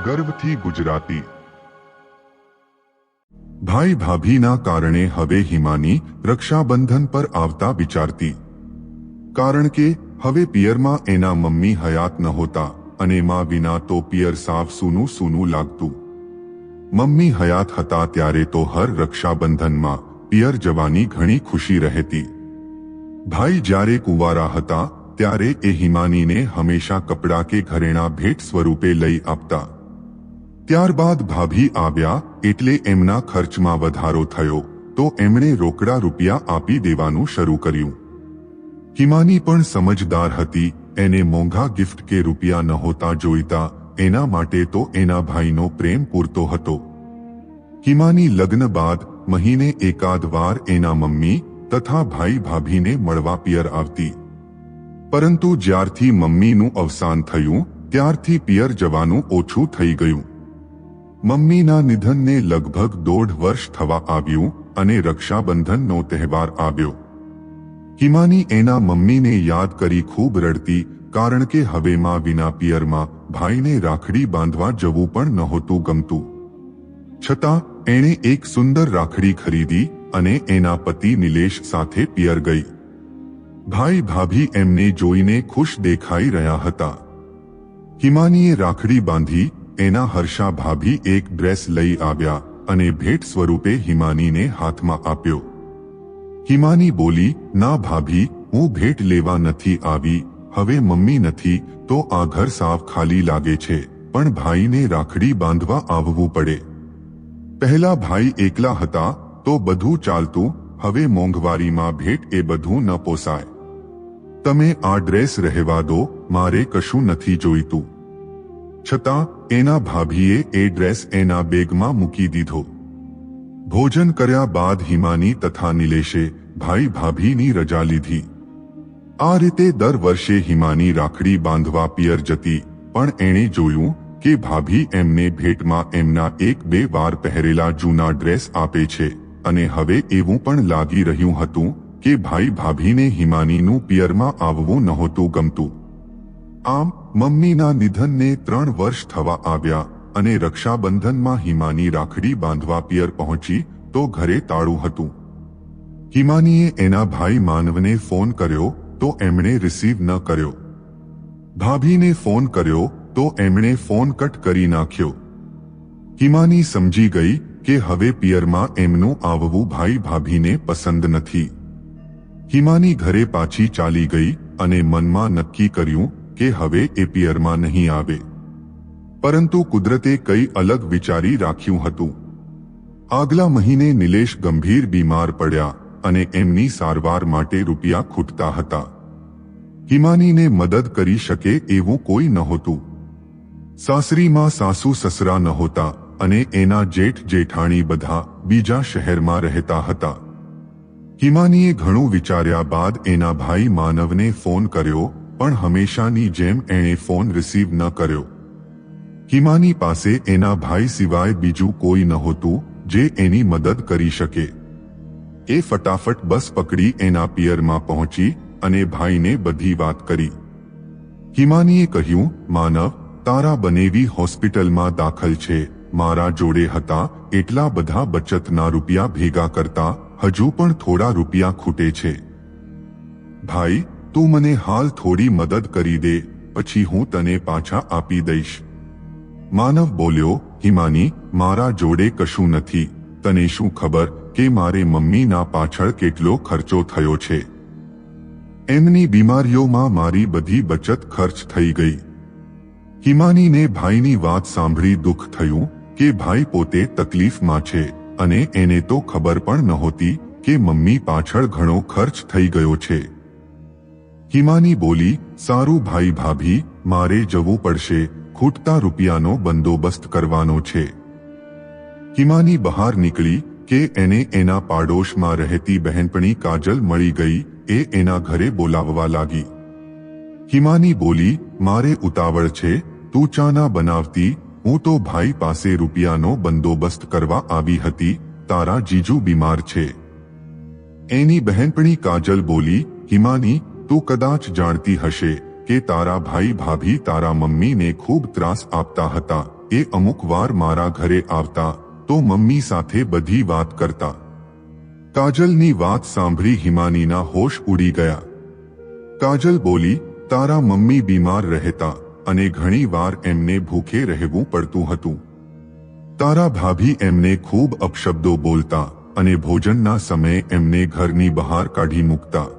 ગર્વથી ગુજરાતી। ભાઈ ભાભીના કારણે હવે હિમાની રક્ષાબંધન પર આવતા વિચારતી, કારણ કે હવે પિયરમાં એના મમ્મી હયાત નહોતા અને માં વિના તો પિયર સાવ સૂનું સૂનું લાગતું। મમ્મી હયાત હતા ત્યારે તો હર રક્ષાબંધનમાં પિયર જવાની ઘણી ખુશી રહેતી। ભાઈ જ્યારે કુંવારા હતા ત્યારે એ હિમાનીને હંમેશા કપડાં કે ઘરેણાં ભેટ સ્વરૂપે લઈ આપતા। ત્યારબાદ ભાભી આવ્યા એટલે એમના ખર્ચમાં વધારો થયો તો એમણે રોકડા રૂપિયા આપી દેવાનું શરૂ કર્યું। હિમાની પણ સમજદાર હતી, એને મોંઘા ગિફ્ટ કે રૂપિયા નહોતા જોઈતા, એના માટે તો એના ભાઈનો પ્રેમ પૂરતો હતો। હિમાની લગ્ન બાદ મહિને એકાદ વાર એના મમ્મી તથા ભાઈ ભાભીને મળવા પિયર આવતી, પરંતુ જ્યારથી મમ્મીનું અવસાન થયું ત્યારથી પિયર જવાનું ઓછું થઈ ગયું। મમ્મીના નિધનને લગભગ 1.5 વર્ષ થવા આવ્યું અને રક્ષાબંધનનો તહેવાર આવ્યો। હિમાની એના મમ્મીને યાદ કરી ખૂબ રડતી, કારણ કે હવે માં વિના પિયરમાં ભાઈને રાખડી બાંધવા જવું પણ નહોતું ગમતું। છતાં એણે એક સુંદર રાખડી ખરીદી અને એના પતિ નિલેશ સાથે પિયર ગઈ। ભાઈ ભાભી એમને જોઈને ખુશ દેખાઈ રહ્યા હતા। હિમાનીએ રાખડી બાંધી, એના હર્ષા ભાભી એક ડ્રેસ લઈ આવ્યા અને ભેટ સ્વરૂપે હિમાનીને હાથમાં આપ્યો। હિમાની બોલી, ના ભાભી, હું ભેટ લેવા નથી આવી, હવે મમ્મી નથી તો આ ઘર સાવ ખાલી લાગે છે, પણ ભાઈને રાખડી બાંધવા આવવું પડે। પહેલા ભાઈ એકલા હતા તો બધું ચાલતું, હવે મોંઘવારીમાં ભેટ એ બધું ન પોસાય। તમે આ ડ્રેસ રહેવા દો, મારે કશું નથી જોઈતું। છતાં એના ભાભીએ એ ડ્રેસ એના બેગમાં મૂકી દીધો। ભોજન કર્યા બાદ હિમાની તથા નિલેશે ભાઈ ભાભીની રજા લીધી। આ રીતે દર વર્ષે હિમાની રાખડી બાંધવા પિયર જતી, પણ એણે જોયું કે ભાભી એમને ભેટમાં એમના 1-2 વાર પહેરેલા જૂના ડ્રેસ આપે છે અને હવે એવું પણ લાગી રહ્યું હતું કે ભાઈ ભાભીને હિમાનીનું પિયરમાં આવવું નહોતું ગમતું। આમ મમ્મીના નિધનને 3 વર્ષ થવા આવ્યા અને રક્ષાબંધનમાં હિમાની રાખડી બાંધવા પિયર પહોંચી તો ઘરે તાળું હતું। હિમાનીએ એના ભાઈ માનવને ફોન કર્યો તો એમણે રિસીવ ન કર્યો। ભાભીને ફોન કર્યો તો એમણે ફોન કટ કરી નાખ્યો। હિમાની સમજી ગઈ કે હવે પિયરમાં એમનું આવવું ભાઈ ભાભીને પસંદ નથી। હિમાની ઘરે પાછી ચાલી ગઈ અને મનમાં નક્કી કર્યું કે હવે એ પિયરમાં નહીં આવે, પરંતુ કુદરતે કંઈ અલગ વિચારી રાખ્યું હતું। આગલા મહિને નિલેશ ગંભીર બીમાર પડ્યા અને એમની સારવાર માટે રૂપિયા ખૂટતા હતા। હિમાનીને મદદ કરી શકે એવું કોઈ નહોતું। સાસરીમાં સાસુ સસરા નહોતા અને એના જેઠ જેઠાણી બધા બીજા શહેરમાં રહેતા હતા। હિમાનીએ ઘણું વિચાર્યા બાદ એના ભાઈ માનવને ફોન કર્યો, પણ હંમેશાની જેમ એણે ફોન રિસીવ ન કર્યો। હિમાની પાસે એના ભાઈ સિવાય બીજું કોઈ નહોતું જે એની મદદ કરી શકે। એ ફટાફટ બસ પકડી એના પિયરમાં પહોંચી અને ભાઈને બધી વાત કરી। હિમાનીએ કહ્યું, માનવ, તારા બનેવી હોસ્પિટલમાં દાખલ છે, મારા જોડે હતા એટલા બધા બચતના રૂપિયા ભેગા કરતા હજુ પણ થોડા રૂપિયા ખૂટે છે। ભાઈ, તું મને હાલ થોડી મદદ કરી દે, પછી હું તને પાછા આપી દઈશ। માનવ બોલ્યો, હિમાની, મારા જોડે કશું નથી, તને શું ખબર કે મારે મમ્મીના પાછળ કેટલો ખર્ચો થયો છે। એમની બીમારીઓમાં મારી બધી બચત ખર્ચ થઈ ગઈ। હિમાનીને ભાઈની વાત સાંભળી દુઃખ થયું કે ભાઈ પોતે તકલીફમાં છે અને એને તો ખબર પણ નહોતી કે મમ્મી પાછળ ઘણો ખર્ચ થઈ ગયો છે। હિમાની બોલી, સારું ભાઈ ભાભી, મારે જવું પડશે, ખૂટતા રૂપિયાનો બંદોબસ્ત કરવાનો છે। હિમાની બહાર નીકળી કે એને એના પાડોશમાં રહેતી બહેનપણી કાજલ મળી ગઈ। એ એના ઘરે બોલાવવા લાગી। હિમાની બોલી, મારે ઉતાવળ છે, તું ચા ના બનાવતી, હું તો ભાઈ પાસે રૂપિયાનો બંદોબસ્ત કરવા આવી હતી, તારા જીજુ બીમાર છે। એની બહેનપણી કાજલ બોલી, હિમાની, તું કદાચ જાણતી હશે કે તારા ભાઈ ભાભી તારા મમ્મીને ખૂબ ત્રાસ આપતા હતા, એ અમુક વાર મારા ઘરે આવતા તો મમ્મી સાથે બધી વાત કરતા. કાજલની વાત સાંભળી હિમાનીના હોશ ઉડી ગયા. કાજલ બોલી, તારા મમ્મી બીમાર રહેતા અને ઘણી વાર એમને ભૂખે રહેવું પડતું હતું. તારા ભાભી એમને ખૂબ અપશબ્દો બોલતા અને ભોજનના સમયે એમને ઘરની બહાર કાઢી મૂકતા.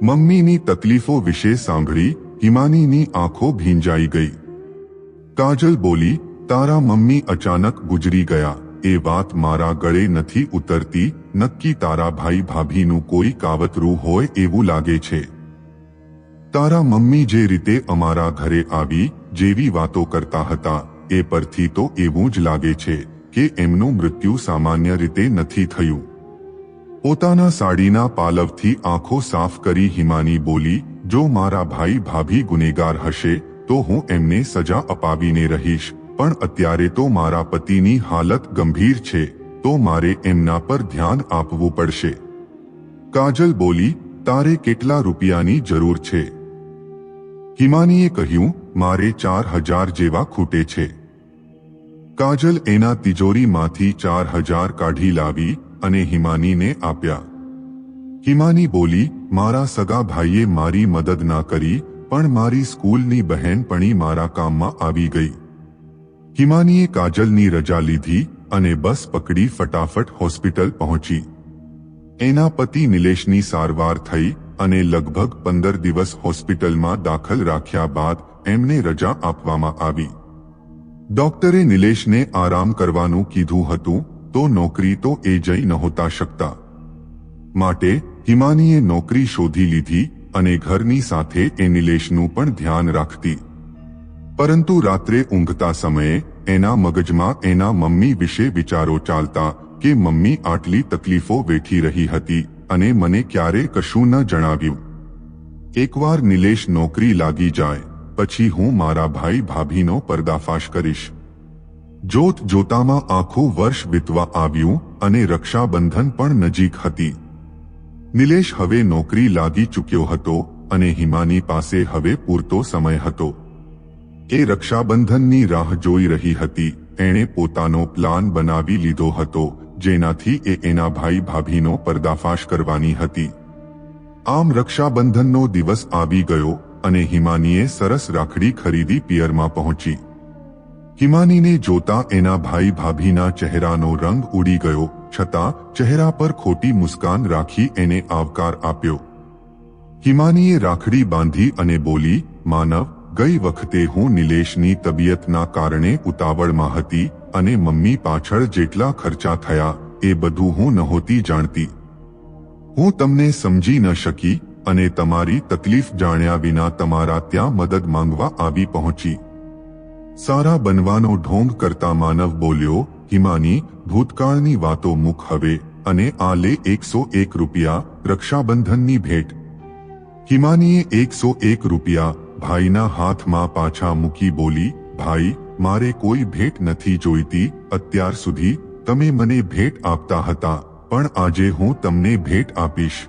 મમ્મીની તકલીફો વિશે સાંભળી હિમાનીની આંખો ભીંજાઈ ગઈ. કાજલ બોલી, તારા મમ્મી અચાનક ગુજરી ગયા એ વાત મારા ગળે નથી ઉતરતી. નક્કી તારા ભાઈ ભાભીનું કોઈ કાવતરું હોય એવું લાગે છે. તારા મમ્મી જે રીતે અમારા ઘરે આવી જેવી વાતો કરતા હતા એ પરથી તો એવું જ લાગે છે કે એમનું મૃત્યુ સામાન્ય રીતે નથી થયું. પોતાના સાડીના પાલવથી આંખો સાફ કરી હિમાની બોલી, જો મારા ભાઈ ભાભી ગુનેગાર હશે તો હું એમને સજા અપાવીને રહીશ, પણ અત્યારે તો મારા પતિની હાલત ગંભીર છે તો મારે એમના પર ધ્યાન આપવું પડશે. કાજલ બોલી, તારે કેટલા રૂપિયાની જરૂર છે? હિમાનીએ કહ્યું, મારે 4,000 જેવા ખૂટે છે. કાજલ એના તિજોરીમાંથી 4,000 કાઢી લાવી અને હિમાનીને આપ્યા. હિમાની બોલી, મારા સગા ભાઈએ મારી મદદ ના કરી પણ મારી સ્કૂલની બહેનપણી મારા કામમાં આવી ગઈ. હિમાનીએ કાજલની રજા લીધી અને બસ પકડી ફટાફટ હોસ્પિટલ પહોંચી. એના પતિ નિલેશની સારવાર થઈ અને લગભગ 15 દિવસ હોસ્પિટલમાં દાખલ રાખ્યા બાદ એમને રજા આપવામાં આવી. ડોક્ટરે નિલેશને આરામ કરવાનું કીધું હતું તો નોકરી તો એ જઈ નહોતા શકતા. માટે હિમાનીએ નોકરી શોધી લીધી અને ઘરની સાથે એ નિલેશનું પણ ધ્યાન રાખતી. પરંતુ રાત્રે ઊંઘતા સમયે એના મગજમાં એના મમ્મી વિશે વિચારો ચાલતા કે મમ્મી આટલી તકલીફો વેઠી રહી હતી અને મને ક્યારે કશું ન જણાવ્યું. એકવાર નિલેશ નોકરી લાગી જાય પછી હું મારા ભાઈ ભાભીનો પર્દાફાશ કરીશ. જોત જોતામાં આખું વર્ષ વીતવા આવ્યું અને રક્ષાબંધન પણ નજીક હતી. નિલેશ હવે નોકરી લાગી ચૂક્યો હતો અને હિમાની પાસે હવે પૂરતો સમય હતો. એ રક્ષાબંધનની રાહ જોઈ રહી હતી. એણે પોતાનો પ્લાન બનાવી લીધો હતો જેનાથી એ એના ભાઈ ભાભીનો પર્દાફાશ કરવાની હતી. આમ રક્ષાબંધનનો દિવસ આવી ગયો અને હિમાનીએ સરસ રાખડી ખરીદી પિયરમાં પહોંચી. હિમાનીને જોતા એના ભાઈ ભાભીના ચહેરાનો રંગ ઉડી ગયો, છતાં ચહેરા પર ખોટી મુસ્કાન રાખી એને આવકાર આપ્યો. હિમાનીએ રાખડી બાંધી અને બોલી, માનવ, ગઈ વખતે હું નિલેશની તબિયતના કારણે ઉતાવળમાં હતી અને મમ્મી પાછળ જેટલા ખર્ચા થયા એ બધું હું નહોતી જાણતી. હું તમને સમજી ન શકી અને તમારી તકલીફ જાણ્યા વિના તમારા ત્યાં મદદ માંગવા આવી પહોંચી. સારા બનવાનો ઢોંગ કરતા માનવ બોલ્યો, હિમાની, ભૂતકાળની વાતો મૂક હવે અને આ લે 101 રૂપિયા, રક્ષાબંધનની ભેટ. હિમાનીએ 101 રૂપિયા ભાઈના હાથમાં પાછા મૂકી બોલી, ભાઈ, મારે કોઈ ભેટ નથી જોઈતી. અત્યાર સુધી તમે મને ભેટ આપતા હતા પણ આજે હું તમને ભેટ આપીશ.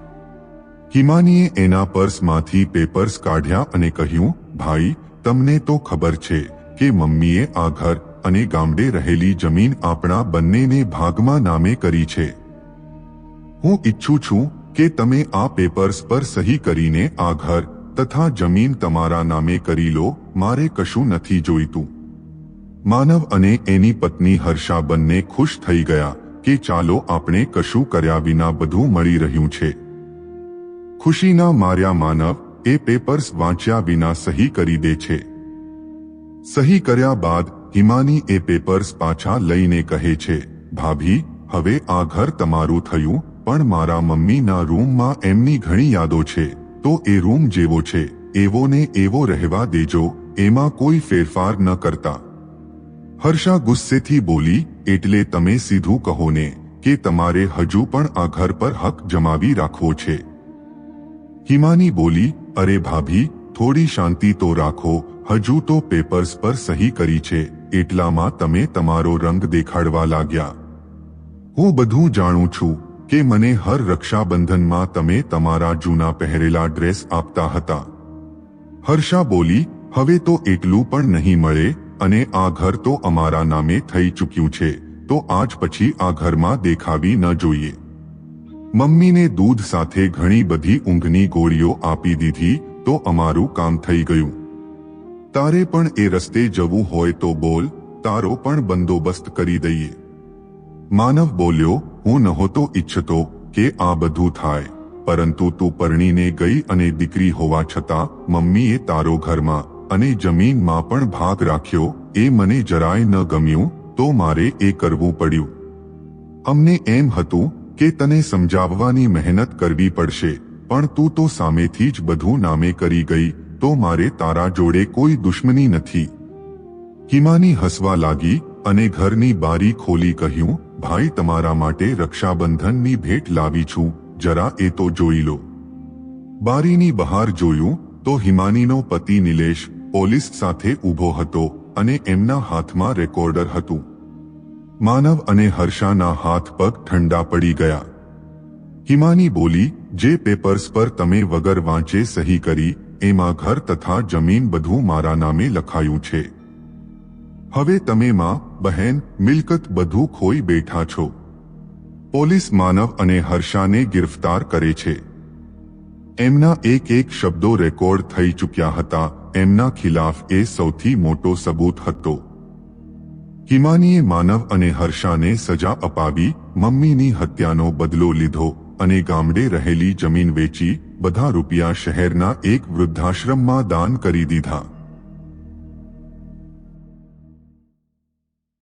હિમાનીએ એના પર્સમાંથી પેપર્સ કાઢ્યા અને કહ્યું, ભાઈ, તમને તો ખબર છે કે મમ્મીએ આ ઘર અને ગામડે રહેલી જમીન આપણા બંનેને ભાગમાં નામે કરી છે. હું ઈચ્છું છું કે તમે આ પેપર્સ પર સહી કરીને આ ઘર તથા જમીન તમારા નામે કરી લો. મારે કશું નથી જોઈતું. માનવ અને એની પત્ની હર્ષા બંને ખુશ થઈ ગયા કે ચાલો આપણે કશું કર્યા વિના બધું મળી રહ્યું છે. ખુશીના માર્યા માનવ એ પેપર્સ વાંચ્યા વિના સહી કરી દે છે. સહી કર્યા બાદ હિમાની એ પેપર્સ પાછા લઈને કહે છે, ભાભી, હવે આ ઘર તમારું થયું પણ મારા મમ્મીના રૂમમાં એમની ઘણી યાદો છે તો એ રૂમ જેવો છે એવો ને એવો રહેવા દેજો, એમાં કોઈ ફેરફાર ન કરતા. હર્ષા ગુસ્સેથી બોલી, એટલે તમે સીધું કહો ને કે તમારે હજુ પણ આ ઘર પર હક જમાવી રાખવો છે. હિમાની બોલી, અરે ભાભી, થોડી શાંતિ તો રાખો. હજુ તો પેપર્સ પર સહી કરી છે એટલામાં તમે તમારો રંગ દેખાડવા લાગ્યા. હું બધું જાણું છું કે મને હર રક્ષાબંધનમાં તમે તમારા જૂના પહેરેલા ડ્રેસ આપતા હતા. હર્ષા બોલી, હવે તો એટલું પણ નહીં મળે. અને આ ઘર તો અમારા નામે થઈ ચૂક્યું છે, તો આજ પછી આ ઘરમાં દેખાવી ન જોઈએ. મમ્મીને દૂધ સાથે ઘણી બધી ઊંઘની ગોળીઓ આપી દીધી તો અમારું કામ થઈ ગયું. તારે પણ એ રસ્તે જવું હોય તો બોલ, તારો પણ બંદોબસ્ત કરી દઈએ. માનવ બોલ્યો, હું નહોતો ઈચ્છતો કે આ બધું થાય, પરંતુ તું પરણીને ગઈ અને દીકરી હોવા છતાં મમ્મીએ તારો ઘરમાં અને જમીનમાં પણ ભાગ રાખ્યો, એ મને જરાય ન ગમ્યું, તો મારે એ કરવું પડ્યું. અમને એમ હતું કે તને સમજાવવાની મહેનત કરવી પડશે, પણ તું તો સામેથી જ બધું નામે કરી ગઈ, તો મારે તારા જોડે કોઈ દુશ્મની નથી. હિમાની હસવા લાગી અને ઘરની બારી ખોલી કહ્યું, ભાઈ તમારા માટે રક્ષાબંધનની ભેટ લાવી છું, જરા એ તો જોઈ લો. બારીની બહાર જોયું તો હિમાનીનો પતિ નિલેશ પોલીસ સાથે ઊભો હતો અને એમના હાથમાં રેકોર્ડર હતું. માનવ અને હર્ષાના હાથ પગ ઠંડા પડી ગયા. હિમાની બોલી, જે પેપર્સ પર તમે વગર વાંચે સહી કરી એમાં ઘર તથા જમીન બધું મારા નામે લખાયું છે. હવે તમે માં, બહેન, મિલકત બધું ખોઈ બેઠા છો. પોલીસ માનવ અને હર્ષાને ગિરફ્તાર કરે છે. એમના એક શબ્દો રેકોર્ડ થઈ ચૂક્યા હતા. એમના ખિલાફ એ સૌથી મોટો સબૂત હતો. હિમાનીએ માનવ અને હર્ષાને સજા અપાવી, મમ્મીની હત્યાનો બદલો લીધો અને ગામડે રહેલી જમીન વેચી બધા રૂપિયા શહેરના એક વૃદ્ધાશ્રમમાં દાન કરી દીધા.